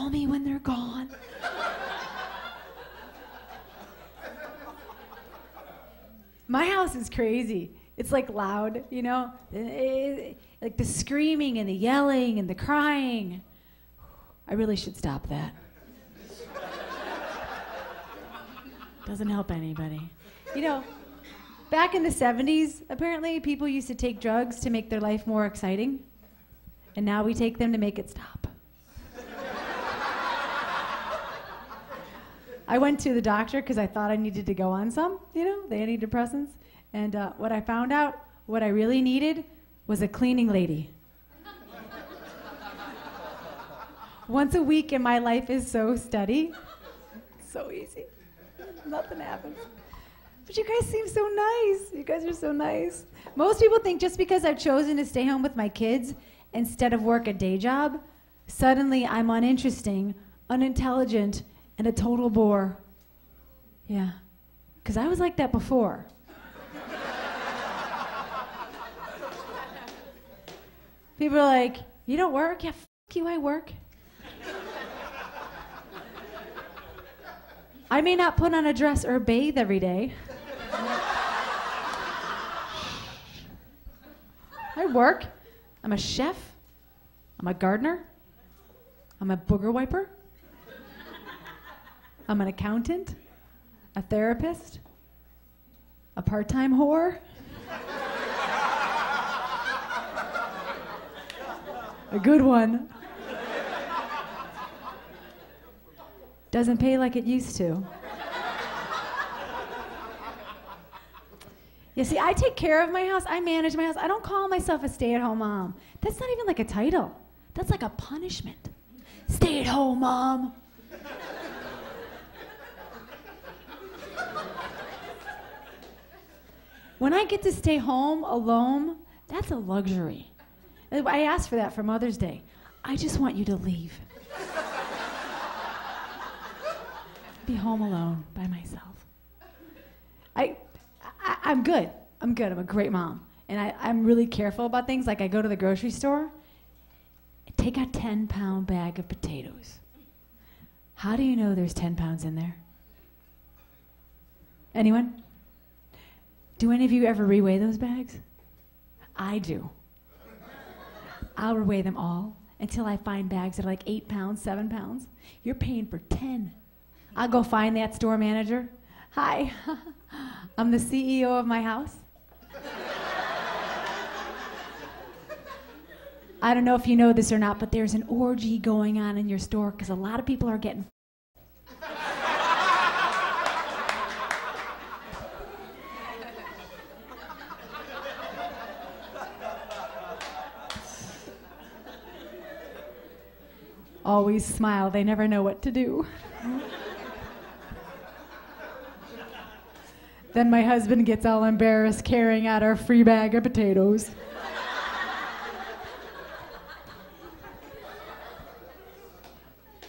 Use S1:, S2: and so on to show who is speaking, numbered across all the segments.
S1: call me when they're gone. My house is crazy. It's like loud, you know? Like the screaming and the yelling and the crying. I really should stop that. Doesn't help anybody. You know, back in the 70s, apparently people used to take drugs to make their life more exciting. And now we take them to make it stop. I went to the doctor because I thought I needed to go on some, you know, the antidepressants. And what I found out, what I really needed was a cleaning lady. Once a week and my life is so steady. So easy. Nothing happens. But you guys seem so nice. You guys are so nice. Most people think just because I've chosen to stay home with my kids instead of work a day job, suddenly I'm uninteresting, unintelligent, and a total bore. Yeah, because I was like that before. People are like, you don't work? Yeah, f*** you, I work. I may not put on a dress or bathe every day. I work. I'm a chef. I'm a gardener. I'm a booger wiper. I'm an accountant, a therapist, a part-time whore, a good one. Doesn't pay like it used to. You see, I take care of my house, I manage my house. I don't call myself a stay-at-home mom. That's not even like a title. That's like a punishment. Stay-at-home mom. When I get to stay home alone, that's a luxury. I asked for that for Mother's Day. I just want you to leave. Be home alone by myself. I'm good. I'm good. I'm a great mom. And I'm really careful about things. Like I go to the grocery store, take a 10-pound bag of potatoes. How do you know there's 10 pounds in there? Anyone? Do any of you ever reweigh those bags? I do. I'll reweigh them all until I find bags that are like 8 pounds, 7 pounds. You're paying for 10. I'll go find that store manager. Hi, I'm the CEO of my house. I don't know if you know this or not, but there's an orgy going on in your store because a lot of people are getting always smile. They never know what to do. Then my husband gets all embarrassed carrying out our free bag of potatoes.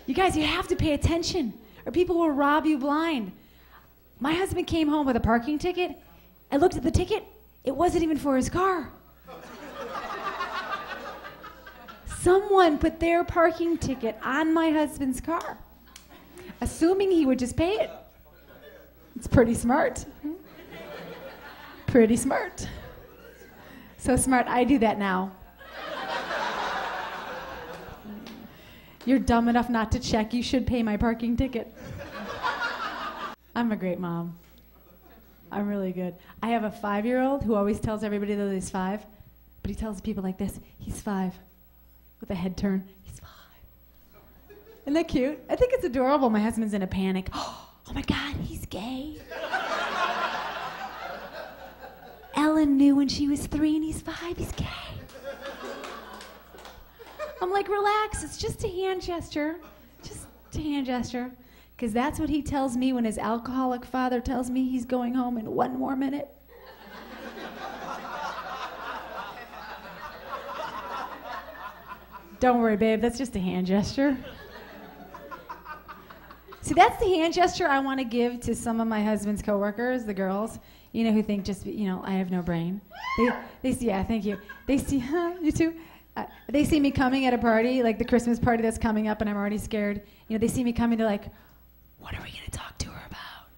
S1: You guys, you have to pay attention or people will rob you blind. My husband came home with a parking ticket. I looked at the ticket. It wasn't even for his car. Someone put their parking ticket on my husband's car, assuming he would just pay it. It's pretty smart. Pretty smart. So smart, I do that now. You're dumb enough not to check. You should pay my parking ticket. I'm a great mom. I'm really good. I have a 5-year-old who always tells everybody that he's 5, but he tells people like this, he's 5. With a head turn, he's 5. Isn't that cute? I think it's adorable. My husband's in a panic. Oh my God, he's gay. Ellen knew when she was 3 and he's 5, he's gay. I'm like, relax, it's just a hand gesture. Just a hand gesture. Because that's what he tells me when his alcoholic father tells me he's going home in 1 more minute. Don't worry, babe, that's just a hand gesture. See, that's the hand gesture I want to give to some of my husband's coworkers, the girls, you know, who think just, you know, I have no brain. They see, yeah, thank you. They see, you too? They see me coming at a party, like the Christmas party that's coming up, and I'm already scared. You know, they see me coming, they're like, what are we going to talk to her about?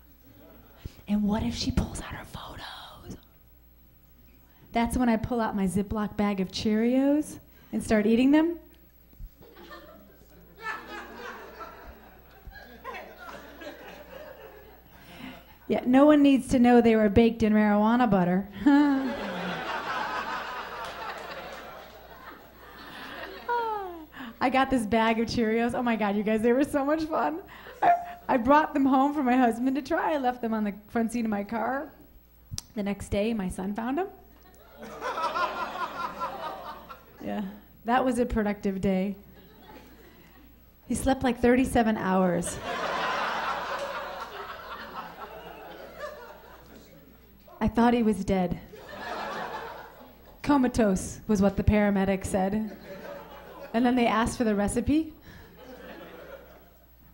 S1: And what if she pulls out her photos? That's when I pull out my Ziploc bag of Cheerios and start eating them. Yeah, no one needs to know they were baked in marijuana butter. I got this bag of Cheerios. Oh my God, you guys, they were so much fun. I brought them home for my husband to try. I left them on the front seat of my car. The next day, my son found them. Yeah, that was a productive day. He slept like 37 hours. I thought he was dead. Comatose was what the paramedics said. And then they asked for the recipe.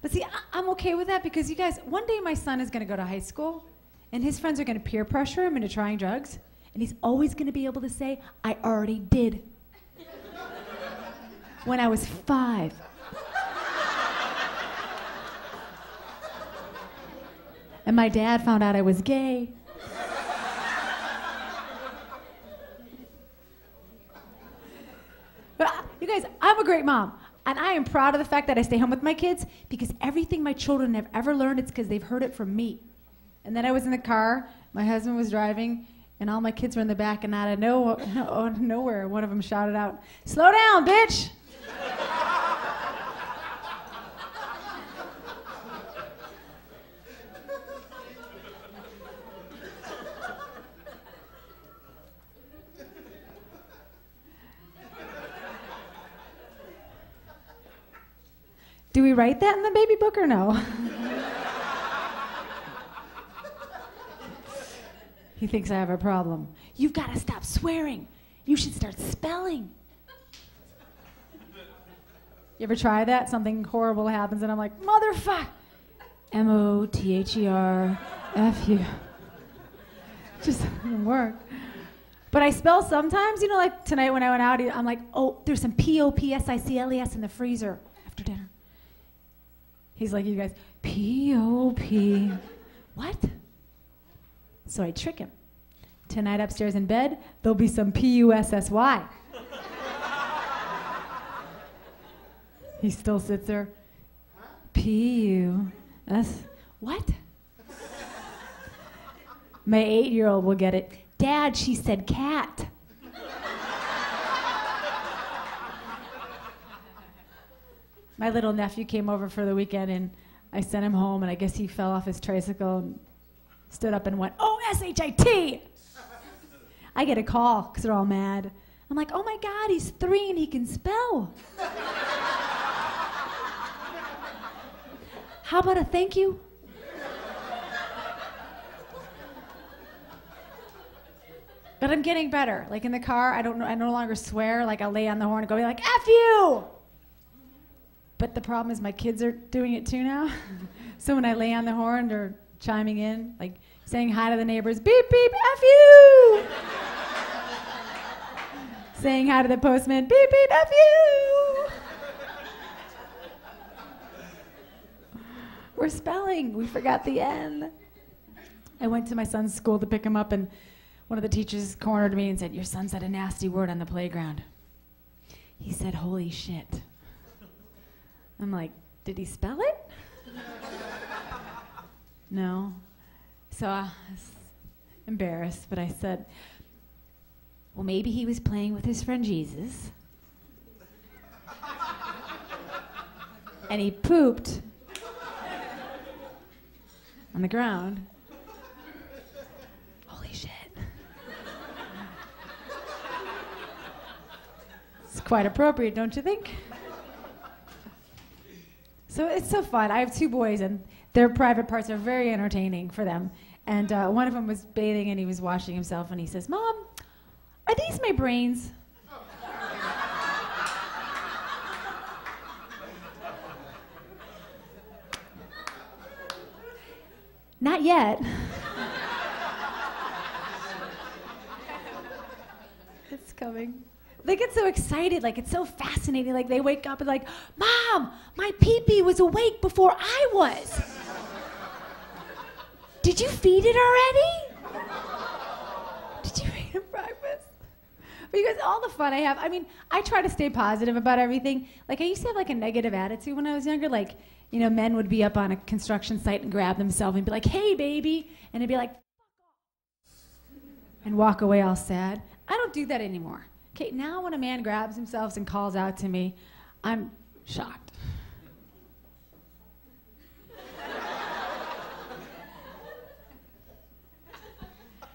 S1: But see, I'm okay with that because you guys, one day my son is going to go to high school and his friends are going to peer pressure him into trying drugs. And he's always going to be able to say, I already did. When I was 5. And my dad found out I was gay. But you guys, I'm a great mom. And I am proud of the fact that I stay home with my kids because everything my children have ever learned, it's because they've heard it from me. And then I was in the car, my husband was driving, and all my kids were in the back, and out of nowhere, one of them shouted out, slow down, bitch! Do we write that in the baby book or no? He thinks I have a problem. You've got to stop swearing. You should start spelling. You ever try that? Something horrible happens and I'm like, motherfuck! M-O-T-H-E-R-F-U. Just doesn't work. But I spell sometimes, you know, like tonight when I went out, I'm like, oh, there's some P-O-P-S-I-C-L-E-S in the freezer after dinner. He's like, you guys, P-O-P. What? So I trick him. Tonight upstairs in bed, there'll be some P-U-S-S-Y. He still sits there. P-U-S. What? My 8-year-old will get it. Dad, she said cat. My little nephew came over for the weekend and I sent him home and I guess he fell off his tricycle and stood up and went, O-S-H-I-T! I get a call because they're all mad. I'm like, oh my God, he's 3 and he can spell. How about a thank you? But I'm getting better. Like in the car, I no longer swear. Like I'll lay on the horn and go like, F you! But the problem is my kids are doing it too now. So when I lay on the horn, they're chiming in, like saying hi to the neighbors, beep, beep, F you! Saying hi to the postman, beep, beep, F you! We're spelling. We forgot the N. I went to my son's school to pick him up, and one of the teachers cornered me and said, your son said a nasty word on the playground. He said, holy shit. I'm like, did he spell it? No. So I was embarrassed, but I said, well, maybe he was playing with his friend Jesus. And he pooped on the ground. Holy shit. It's quite appropriate, don't you think? So it's so fun. I have 2 boys, and their private parts are very entertaining for them. And one of them was bathing, and he was washing himself, and he says, Mom, are these my brains? Not yet. It's coming. They get so excited, like it's so fascinating. Like they wake up and like, Mom, my pee-pee was awake before I was. Did you feed it already? Did you feed it breakfast? But you guys, all the fun I have. I mean, I try to stay positive about everything. Like I used to have like a negative attitude when I was younger. Like, you know, men would be up on a construction site and grab themselves and be like, hey, baby. And they'd be like, fuck off. And walk away all sad. I don't do that anymore. Okay, now when a man grabs himself and calls out to me, I'm shocked.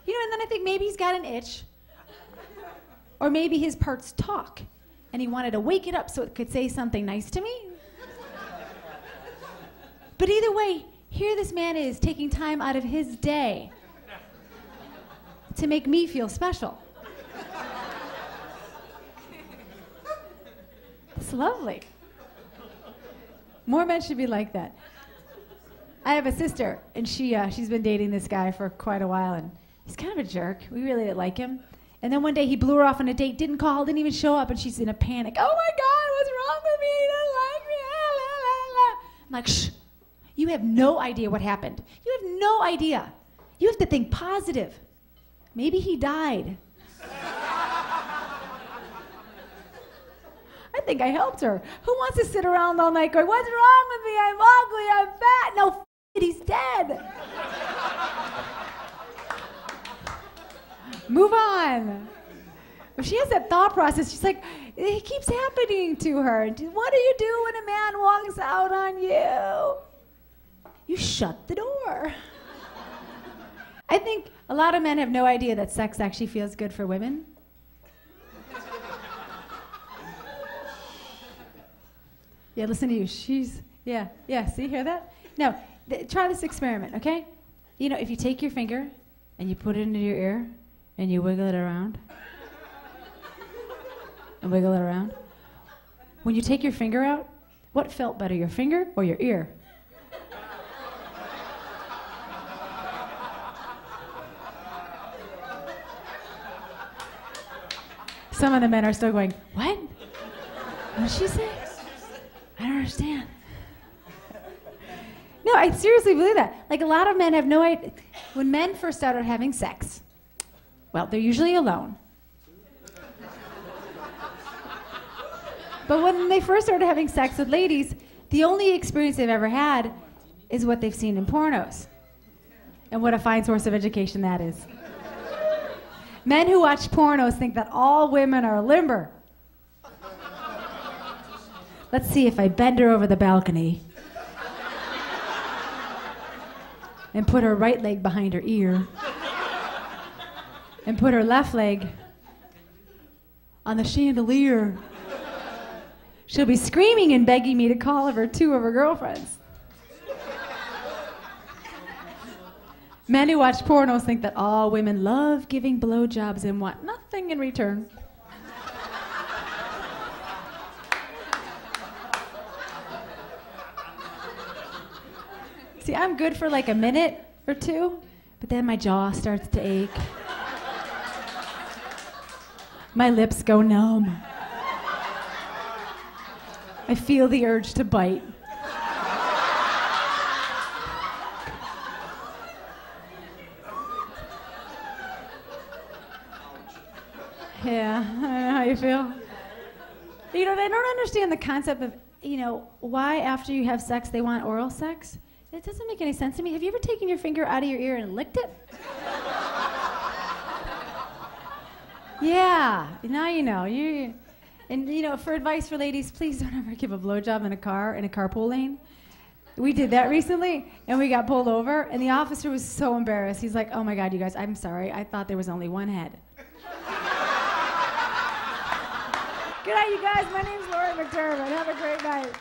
S1: You know, and then I think maybe he's got an itch. Or maybe his parts talk. And he wanted to wake it up so it could say something nice to me. But either way, here this man is taking time out of his day to make me feel special. It's lovely. More men should be like that. I have a sister, and she's been dating this guy for quite a while, and he's kind of a jerk. We really didn't like him. And then one day he blew her off on a date, didn't call, didn't even show up, and she's in a panic. Oh my God, what's wrong with me? He doesn't like me. Ah, la, la, la. I'm like, shh. You have no idea what happened. You have no idea. You have to think positive. Maybe he died. I think I helped her. Who wants to sit around all night going, what's wrong with me? I'm ugly, I'm fat. No, he's dead. Move on. If she has that thought process, she's like, it keeps happening to her. What do you do when a man walks out on you? You shut the door. I think a lot of men have no idea that sex actually feels good for women. Yeah, listen to you. Yeah, see, hear that? No, try this experiment, okay? You know, if you take your finger and you put it into your ear and you wiggle it around and wiggle it around, when you take your finger out, what felt better, your finger or your ear? Some of the men are still going, what? What did she say? I don't understand. No, I seriously believe that. Like a lot of men have no idea. When men first started having sex, well, they're usually alone. But when they first started having sex with ladies, the only experience they've ever had is what they've seen in pornos. And what a fine source of education that is. Men who watch pornos think that all women are limber. Let's see if I bend her over the balcony and put her right leg behind her ear and put her left leg on the chandelier. She'll be screaming and begging me to call over 2 of her girlfriends. Men who watch pornos think that all women love giving blowjobs and want nothing in return. See, I'm good for like a minute or 2, but then my jaw starts to ache. My lips go numb. I feel the urge to bite. Yeah, I don't know how you feel. You know, they don't understand the concept of, you know, why after you have sex they want oral sex. It doesn't make any sense to me. Have you ever taken your finger out of your ear and licked it? Yeah, now you know. And you know, for advice for ladies, please don't ever give a blowjob in a carpool lane. We did that recently, and we got pulled over, and the officer was so embarrassed. He's like, oh my God, you guys, I'm sorry. I thought there was only one head. Good night, you guys. My name's Laurie McDermott. Have a great night.